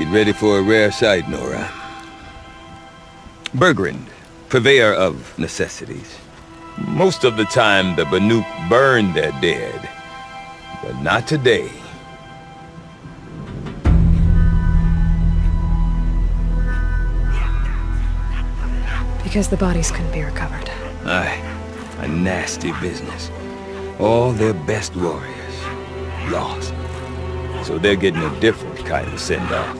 Get ready for a rare sight, Nora. Bergrand, purveyor of necessities. Most of the time, the Banuk burn their dead. But not today. Because the bodies couldn't be recovered. Aye, a nasty business. All their best warriors lost. So they're getting a different kind of send-off.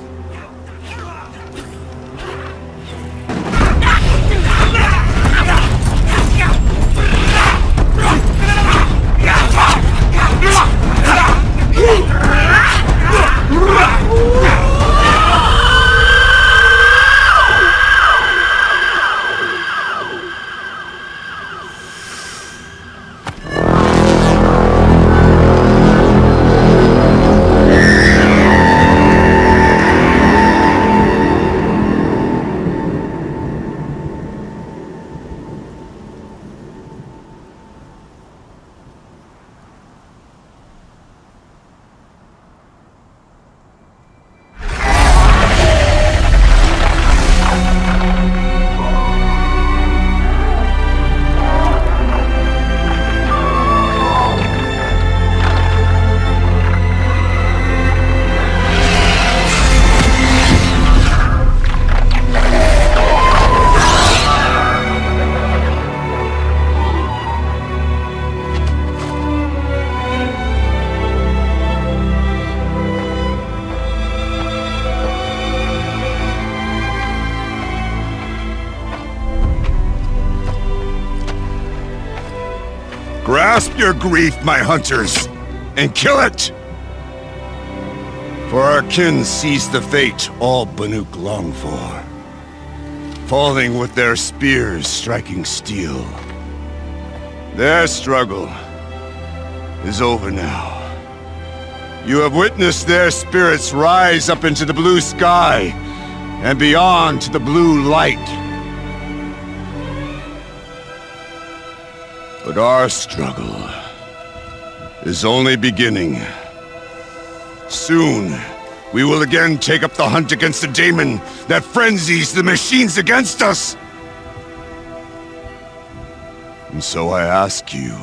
Grasp your grief, my hunters, and kill it! For our kin sees the fate all Banuk long for. Falling with their spears striking steel. Their struggle is over now. You have witnessed their spirits rise up into the blue sky and beyond to the blue light. But our struggle is only beginning. Soon, we will again take up the hunt against the daemon that frenzies the machines against us. And so I ask you,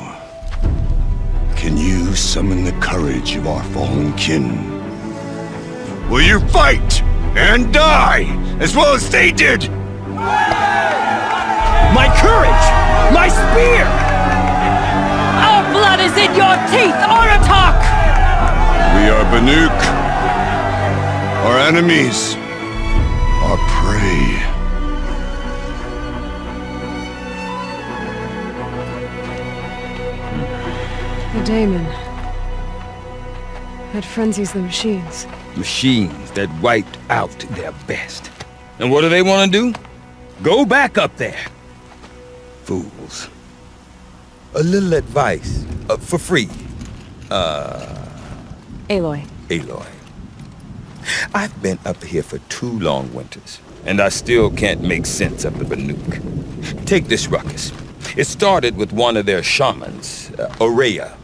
can you summon the courage of our fallen kin? Will you fight and die as well as they did? My courage! My spear! Our blood is in your teeth, Oratok! We are Banuk. Our enemies are prey. The daemon. That frenzies the machines. Machines that wiped out their best. And what do they want to do? Go back up there. Fools. A little advice, for free. Aloy. Aloy. I've been up here for 2 long winters, and I still can't make sense of the Banuk. Take this ruckus. It started with one of their shamans, Aurea,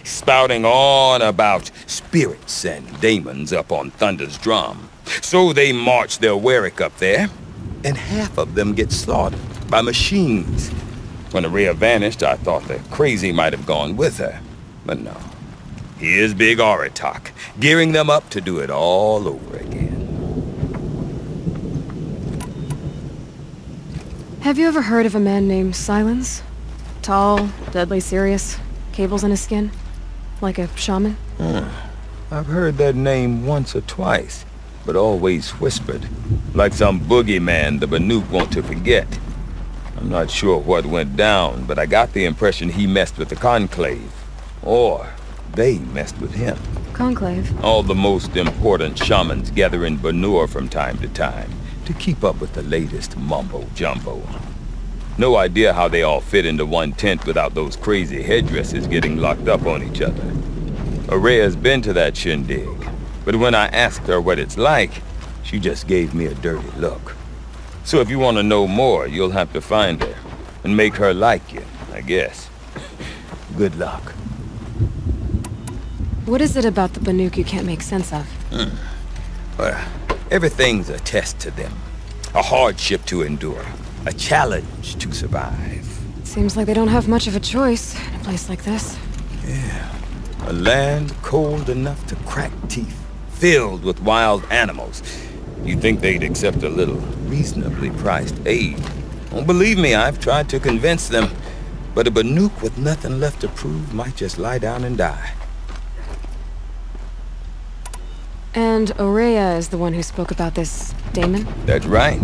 spouting on about spirits and daemons up on Thunder's drum. So they march their Warwick up there, and half of them get slaughtered by machines. When Aurea vanished, I thought the crazy might have gone with her. But no. Here's Big Oratok, gearing them up to do it all over again. Have you ever heard of a man named Silence? Tall, deadly serious, cables in his skin? Like a shaman? I've heard that name once or twice, but always whispered. Like some boogeyman the Banuk want to forget. I'm not sure what went down, but I got the impression he messed with the Conclave. Or they messed with him. Conclave? All the most important shamans gather in Banur from time to time to keep up with the latest mumbo-jumbo. No idea how they all fit into one tent without those crazy headdresses getting locked up on each other. Aurea's been to that shindig, but when I asked her what it's like, she just gave me a dirty look. So if you want to know more, you'll have to find her and make her like you, I guess. Good luck. What is it about the Banuk you can't make sense of? Well, Everything's a test to them. A hardship to endure. A challenge to survive. Seems like they don't have much of a choice in a place like this. Yeah. A land cold enough to crack teeth. Filled with wild animals. You'd think they'd accept a little reasonably priced aid. Well, believe me, I've tried to convince them. But a Banuk with nothing left to prove might just lie down and die. And Aurea is the one who spoke about this daemon? That's right.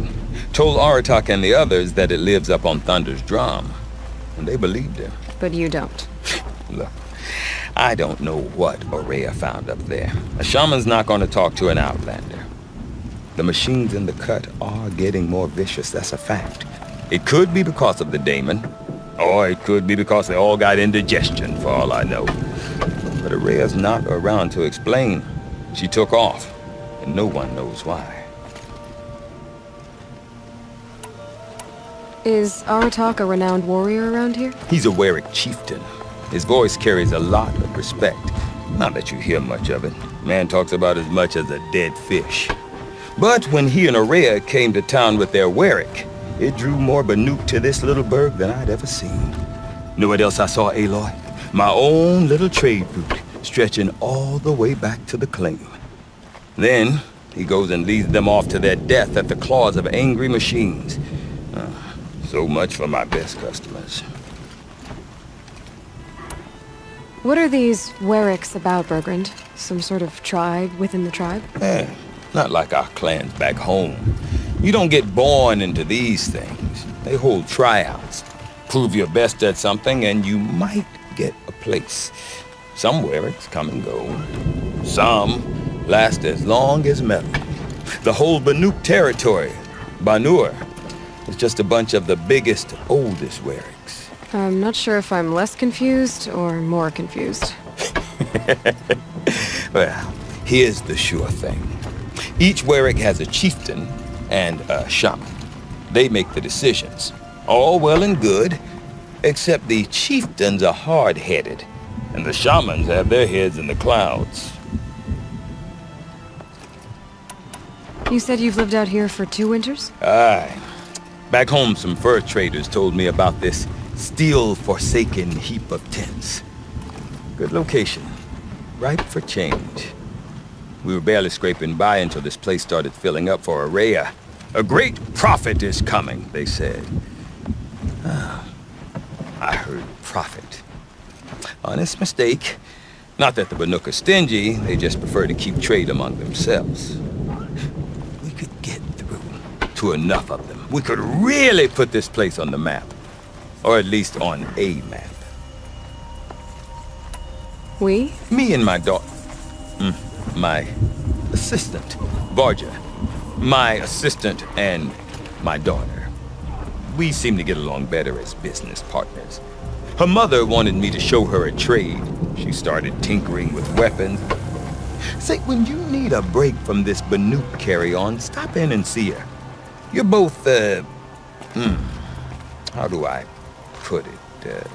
Told Aratak and the others that it lives up on Thunder's drum. And they believed him. But you don't. Look, I don't know what Aurea found up there. A shaman's not going to talk to an outlander. The machines in the cut are getting more vicious, that's a fact. It could be because of the daemon, or it could be because they all got indigestion, for all I know. But Aurea's not around to explain. She took off, and no one knows why. Is Aratak a renowned warrior around here? He's a Werik chieftain. His voice carries a lot of respect. Not that you hear much of it. Man talks about as much as a dead fish. But when he and Aurea came to town with their Werik, it drew more Banuk to this little burg than I'd ever seen. Know what else I saw, Aloy? My own little trade route, stretching all the way back to the claim. Then, he goes and leads them off to their death at the claws of angry machines. So much for my best customers. What are these Weriks about, Bergrand? Some sort of tribe within the tribe? Not like our clans back home. You don't get born into these things. They hold tryouts. Prove your best at something and you might get a place. Some Weriks come and go. Some last as long as metal. The whole Banuk territory, Banur, is just a bunch of the biggest, oldest Weriks. I'm not sure if I'm less confused or more confused. Well, here's the sure thing. Each Werik has a chieftain and a shaman. They make the decisions. All well and good, except the chieftains are hard-headed, and the shamans have their heads in the clouds. You said you've lived out here for 2 winters? Aye. Back home, some fur traders told me about this steel-forsaken heap of tents. Good location. Ripe for change. We were barely scraping by until this place started filling up for Aurea. A great prophet is coming, they said. I heard prophet. Honest mistake. Not that the Banuk are stingy, they just prefer to keep trade among themselves. We could get through to enough of them. We could really put this place on the map. Or at least on a map. We? Me and my daughter. My assistant, Varja. My assistant and my daughter. We seem to get along better as business partners. Her mother wanted me to show her a trade. She started tinkering with weapons. Say, when you need a break from this Banuk carry-on, stop in and see her. You're both, how do I put it,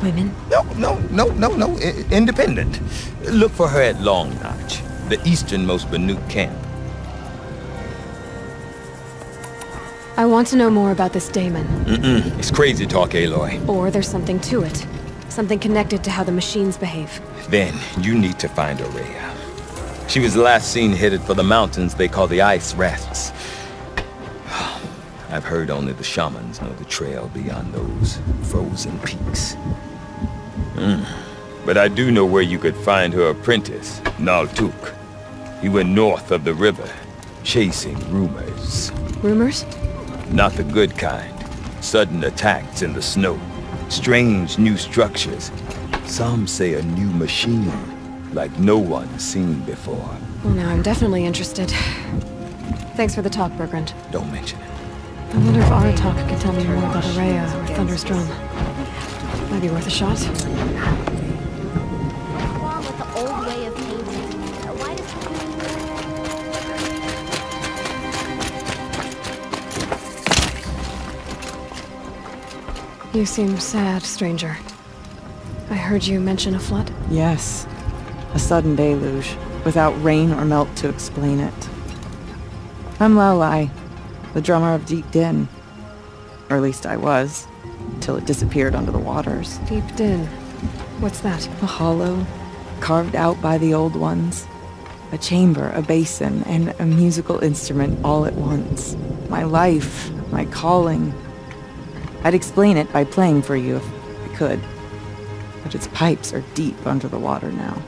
Women? No, independent. Look for her at Long Notch, the easternmost Banuk camp. I want to know more about this daemon. It's crazy talk, Aloy. Or there's something to it. Something connected to how the machines behave. Then, you need to find Aurea. She was last seen headed for the mountains they call the Ice Rests. I've heard only the shamans know the trail beyond those frozen peaks. But I do know where you could find her apprentice, Naltuk. He went north of the river, chasing rumors. Rumors? Not the good kind. Sudden attacks in the snow. Strange new structures. Some say a new machine, like no one's seen before. Well, now I'm definitely interested. Thanks for the talk, Bergrand. Don't mention it. I wonder if Aratak can tell me more about Aurea or Thunder's Drum. Might be worth a shot. What's wrong with the old way of painting? Why does You seem sad, stranger. I heard you mention a flood? Yes. A sudden deluge, without rain or melt to explain it. I'm Lowlai, the drummer of Deep Din. Or at least I was, till it disappeared under the waters. Deep Din. What's that? A hollow, carved out by the old ones. A chamber, a basin, and a musical instrument all at once. My life, my calling. I'd explain it by playing for you if I could. But its pipes are deep under the water now.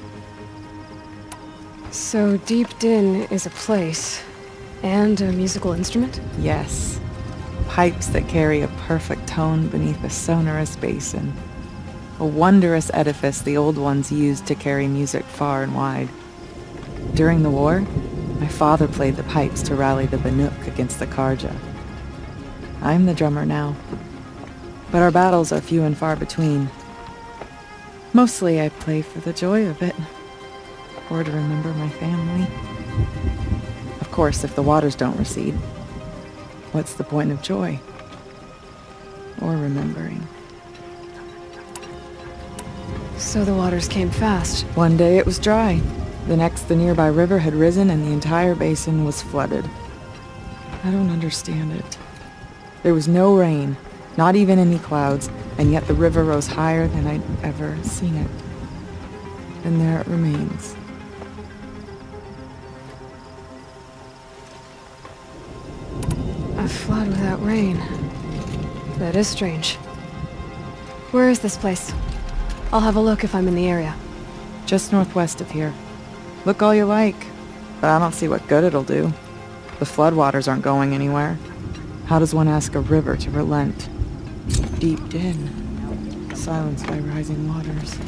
So Deep Din is a place, and a musical instrument? Yes. Pipes that carry a perfect tone beneath a sonorous basin. A wondrous edifice the old ones used to carry music far and wide. During the war, my father played the pipes to rally the Banuk against the Karja. I'm the drummer now, but our battles are few and far between. Mostly I play for the joy of it, or to remember my family. Of course, if the waters don't recede, what's the point of joy? Or remembering? So the waters came fast. One day it was dry. The next, the nearby river had risen and the entire basin was flooded. I don't understand it. There was no rain, not even any clouds, and yet the river rose higher than I'd ever seen it. And there it remains. A flood without rain. That is strange. Where is this place? I'll have a look if I'm in the area. Just northwest of here. Look all you like, but I don't see what good it'll do. The floodwaters aren't going anywhere. How does one ask a river to relent? Deep Din, silenced by rising waters.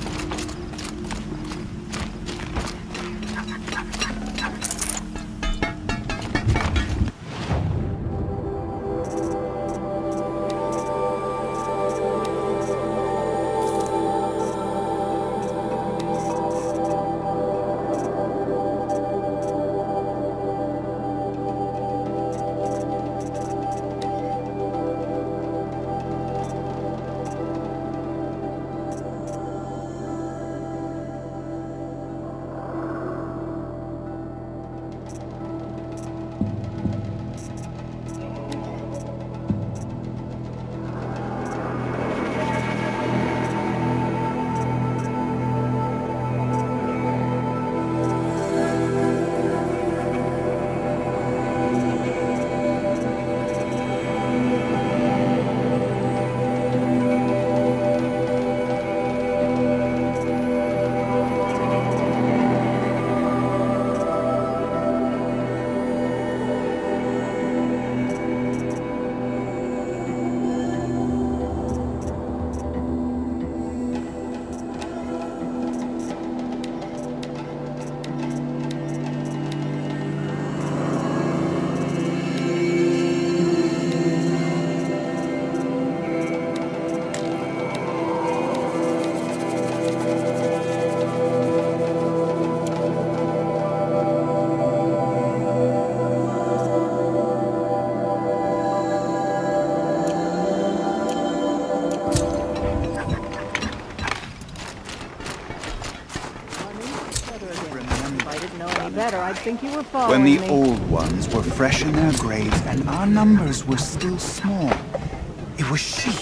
When the old ones were fresh in their graves and our numbers were still small, it was she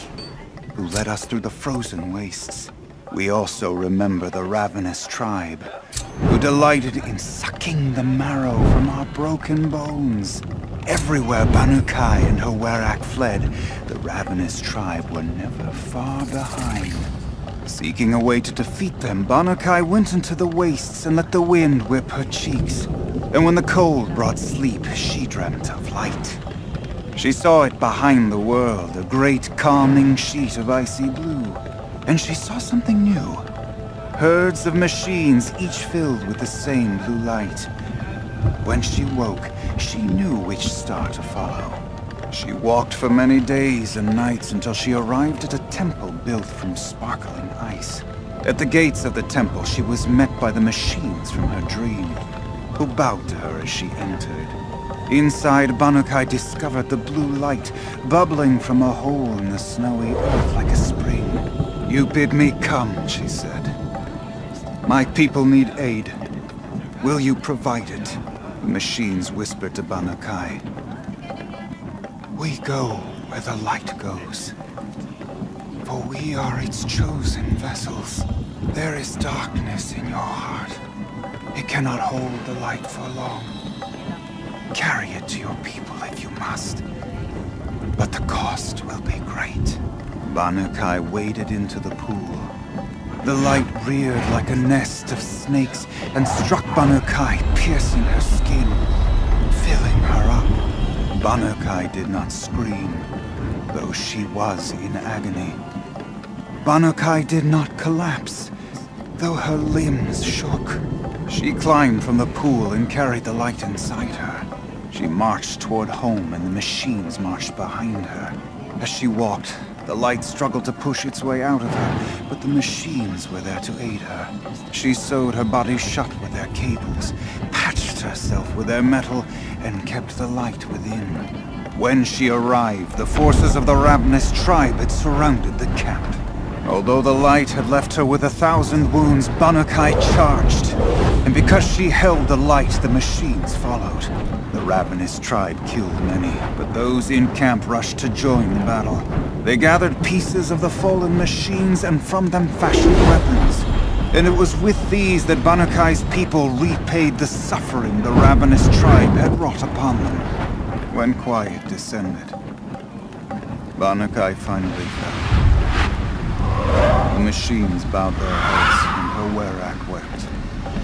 who led us through the frozen wastes. We also remember the ravenous tribe, who delighted in sucking the marrow from our broken bones. Everywhere Banukai and her Werak fled, the ravenous tribe were never far behind. Seeking a way to defeat them, Banukai went into the wastes and let the wind whip her cheeks. And when the cold brought sleep, she dreamt of light. She saw it behind the world, a great calming sheet of icy blue. And she saw something new. Herds of machines, each filled with the same blue light. When she woke, she knew which star to follow. She walked for many days and nights until she arrived at a temple built from sparkling ice. At the gates of the temple, she was met by the machines from her dream, who bowed to her as she entered. Inside, Banukai discovered the blue light bubbling from a hole in the snowy earth like a spring. "You bid me come," she said. "My people need aid. Will you provide it?" The machines whispered to Banu Kai. We go where the light goes. For we are its chosen vessels. There is darkness in your heart. It cannot hold the light for long. Carry it to your people if you must. But the cost will be great. Banu Kai waded into the pool. The light reared like a nest of snakes and struck Banu Kai, piercing her skin, filling her up. Banu Kai did not scream, though she was in agony. Banu Kai did not collapse, though her limbs shook. She climbed from the pool and carried the light inside her. She marched toward home and the machines marched behind her. As she walked, the light struggled to push its way out of her, but the machines were there to aid her. She sewed her body shut with their cables, patched herself with their metal, and kept the light within. When she arrived, the forces of the ravenous tribe had surrounded the camp. Although the light had left her with 1,000 wounds, Banu Kai charged. And because she held the light, the machines followed. The ravenous tribe killed many, but those in camp rushed to join the battle. They gathered pieces of the fallen machines and from them fashioned weapons. And it was with these that Banu Kai's people repaid the suffering the ravenous tribe had wrought upon them. When quiet descended, Banu Kai finally fell. The machines bowed their heads, and her werak wept.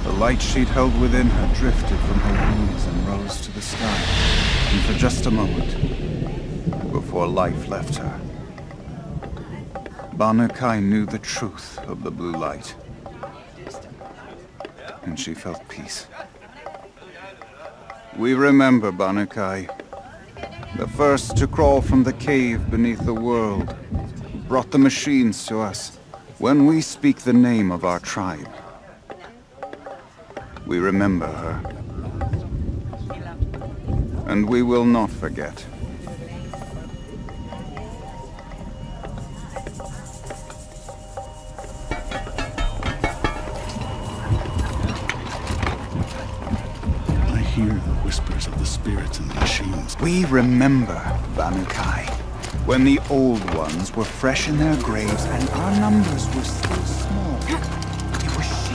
The light she'd held within her drifted from her wounds and rose to the sky. And for just a moment, before life left her, Banu Kai knew the truth of the blue light. And she felt peace. We remember Banu Kai, the first to crawl from the cave beneath the world, brought the machines to us. When we speak the name of our tribe, we remember her. And we will not forget. I hear the whispers of the spirits in the machines. We remember, Banu Kai, when the old ones were fresh in their graves and our numbers were still small. It was she.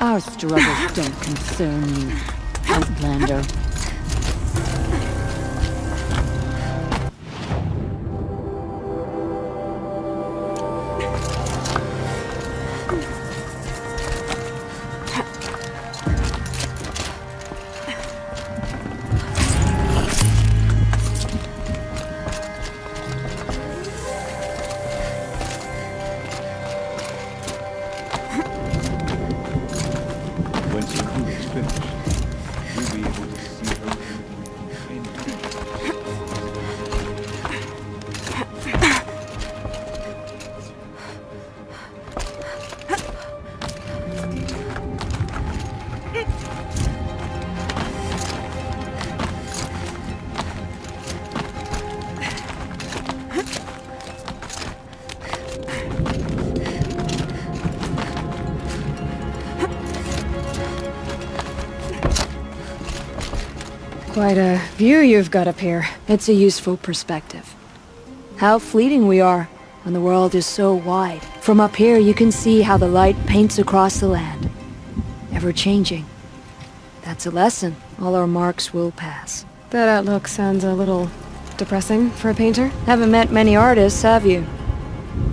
Our struggles don't concern you, Outlander. Quite a view you've got up here. It's a useful perspective. How fleeting we are when the world is so wide. From up here you can see how the light paints across the land. Ever-changing. That's a lesson. All our marks will pass. That outlook sounds a little depressing for a painter. Haven't met many artists, have you?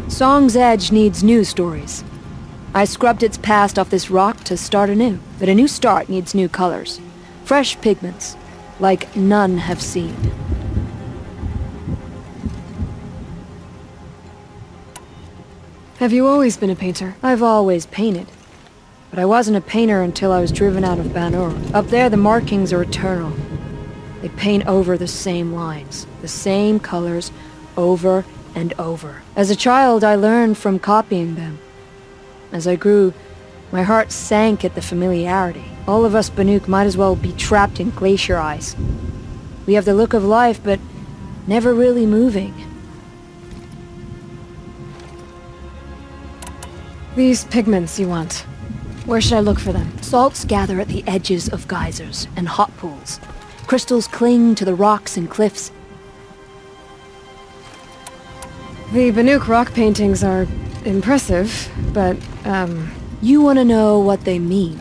Song's Edge needs new stories. I scrubbed its past off this rock to start anew. But a new start needs new colors. Fresh pigments. Like none have seen. Have you always been a painter? I've always painted. But I wasn't a painter until I was driven out of Ban-Ur. Up there, the markings are eternal. They paint over the same lines, the same colors, over and over. As a child, I learned from copying them. As I grew, my heart sank at the familiarity. All of us Banuk might as well be trapped in glacier ice. We have the look of life, but never really moving. These pigments you want. Where should I look for them? Salts gather at the edges of geysers and hot pools. Crystals cling to the rocks and cliffs. The Banuk rock paintings are impressive, but, You want to know what they mean?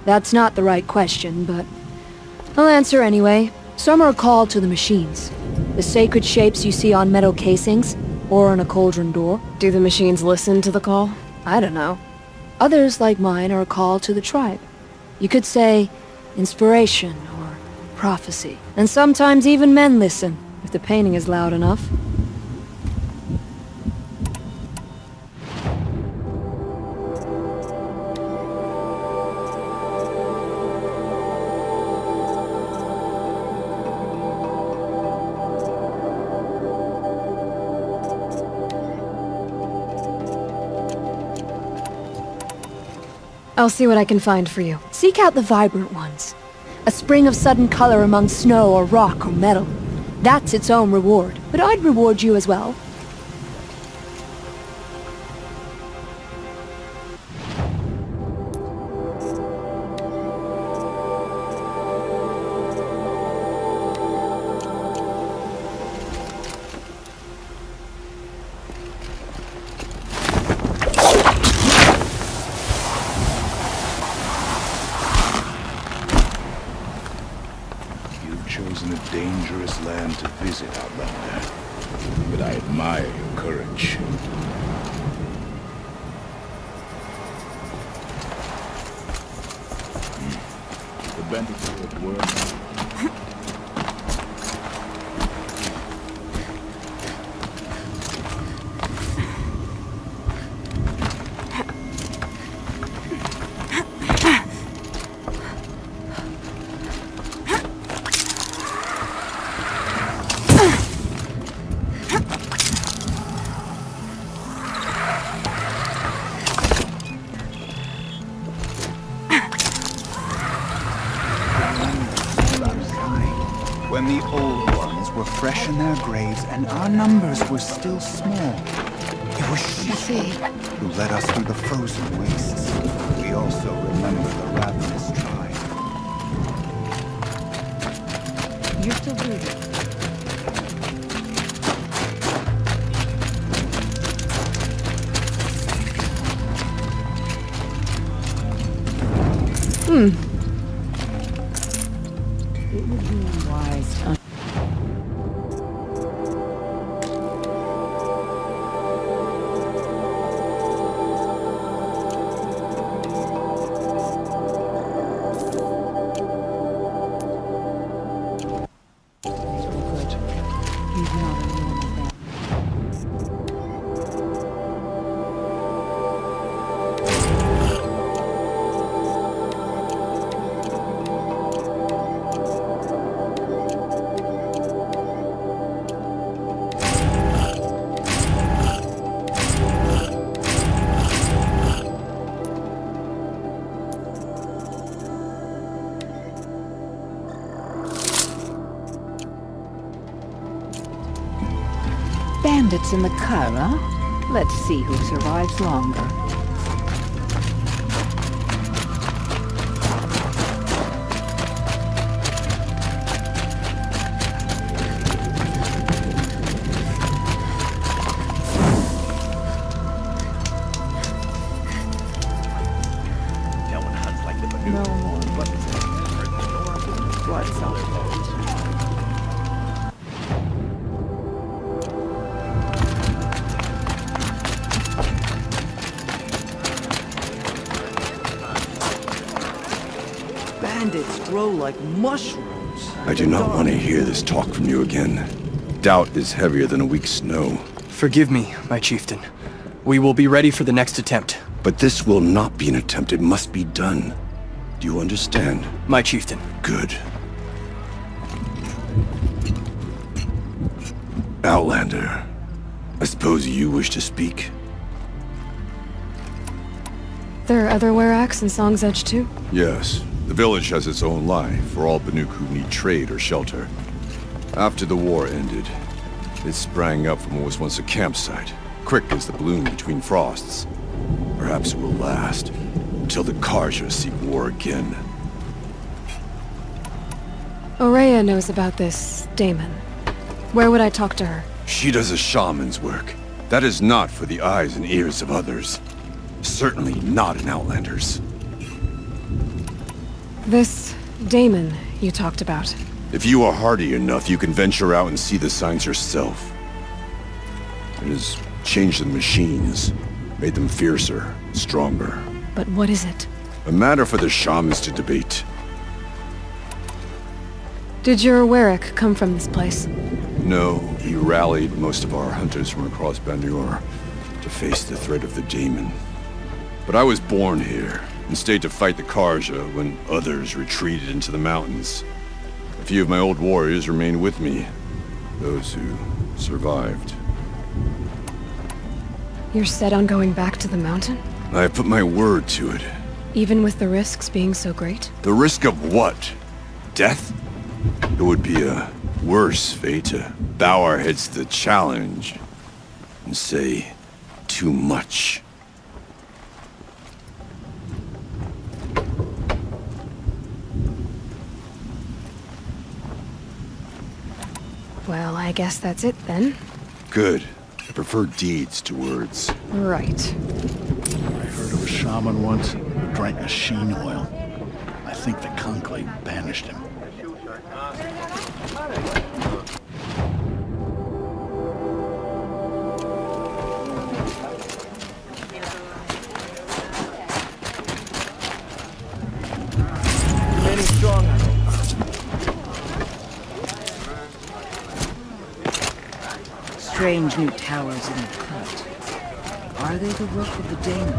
That's not the right question, but I'll answer anyway. Some are called to the machines. The sacred shapes you see on metal casings, or on a cauldron door. Do the machines listen to the call? I don't know. Others, like mine, are a call to the tribe. You could say inspiration or prophecy. And sometimes even men listen, if the painting is loud enough. I'll see what I can find for you. Seek out the vibrant ones. A spring of sudden color among snow or rock or metal. That's its own reward, but I'd reward you as well. Chosen a dangerous land to visit, Outlander. But I admire your courage. The benefit work. When the old ones were fresh in their graves and our numbers were still small. It was she who led us through the frozen wastes. We also remember the ravenous tribe. You're still breathing. It would be wise to... Bandits in the car, huh? Let's see who survives longer. No one hunts like the Banuk. No more blood cells. Bandits grow like mushrooms. I do not want to hear this talk from you again. Doubt is heavier than a week's snow. Forgive me, my chieftain. We will be ready for the next attempt. But this will not be an attempt. It must be done. Do you understand? My chieftain. Good. Outlander, I suppose you wish to speak? There are other Weraks in Song's Edge too? Yes. The village has its own life for all Banuk who need trade or shelter. After the war ended, it sprang up from what was once a campsite, quick as the bloom between frosts. Perhaps it will last until the Karja seek war again. Aurea knows about this Damon. Where would I talk to her? She does a shaman's work. That is not for the eyes and ears of others. Certainly not an Outlander's. This Damon you talked about. If you are hardy enough, you can venture out and see the signs yourself. It has changed the machines, made them fiercer, stronger. But what is it? A matter for the shamans to debate. Did your Warwick come from this place? No, he rallied most of our hunters from across Bandur to face the threat of the Daemon. But I was born here, and stayed to fight the Karja when others retreated into the mountains. A few of my old warriors remained with me, those who survived. You're set on going back to the mountain? I have put my word to it. Even with the risks being so great? The risk of what? Death? It would be a worse fate to bow our heads to the challenge and say too much. Well, I guess that's it then. Good. I prefer deeds to words. Right. I heard of a shaman once who drank a sheen oil. I think the conclave banished him. Strange new towers in the cut. Are they the work of the Daemon?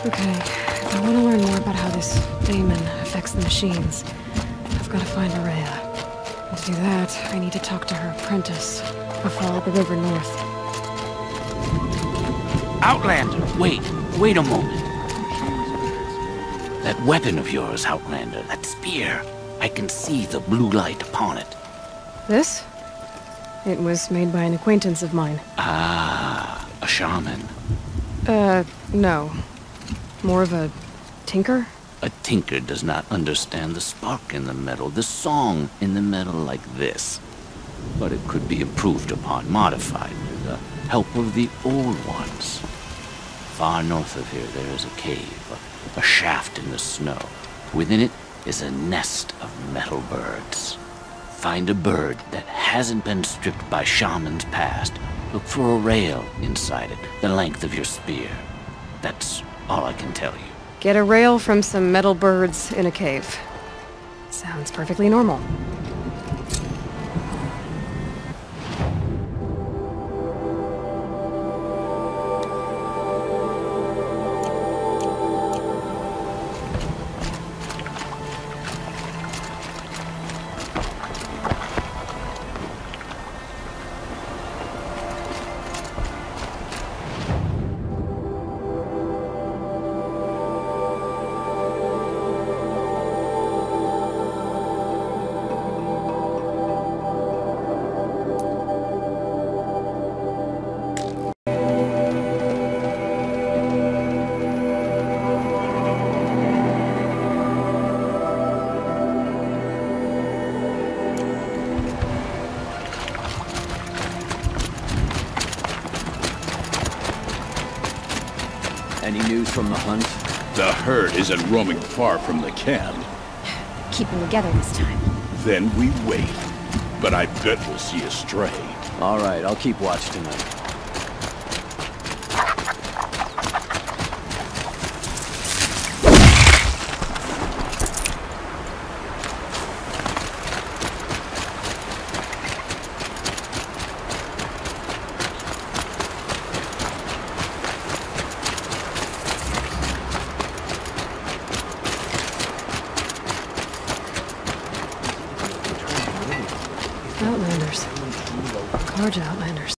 Okay, if I want to learn more about how this Daemon affects the machines, I've got to find Aurea. And to do that, I need to talk to her apprentice, who followed the river north. Outlander, wait a moment. That weapon of yours, Outlander, that spear, I can see the blue light upon it. This? It was made by an acquaintance of mine. Ah, a shaman. No. More of a tinker? A tinker does not understand the spark in the metal, the song in the metal like this. But it could be improved upon, modified, with the help of the old ones. Far north of here there is a cave, a shaft in the snow. Within it is a nest of metal birds. Find a bird that hasn't been stripped by shamans past. Look for a rail inside it, the length of your spear. That's all I can tell you. Get a rail from some metal birds in a cave. Sounds perfectly normal. Any news from the hunt? The herd isn't roaming far from the camp. Keep them together this time. Then we wait. But I bet we'll see a stray. All right, I'll keep watch tonight.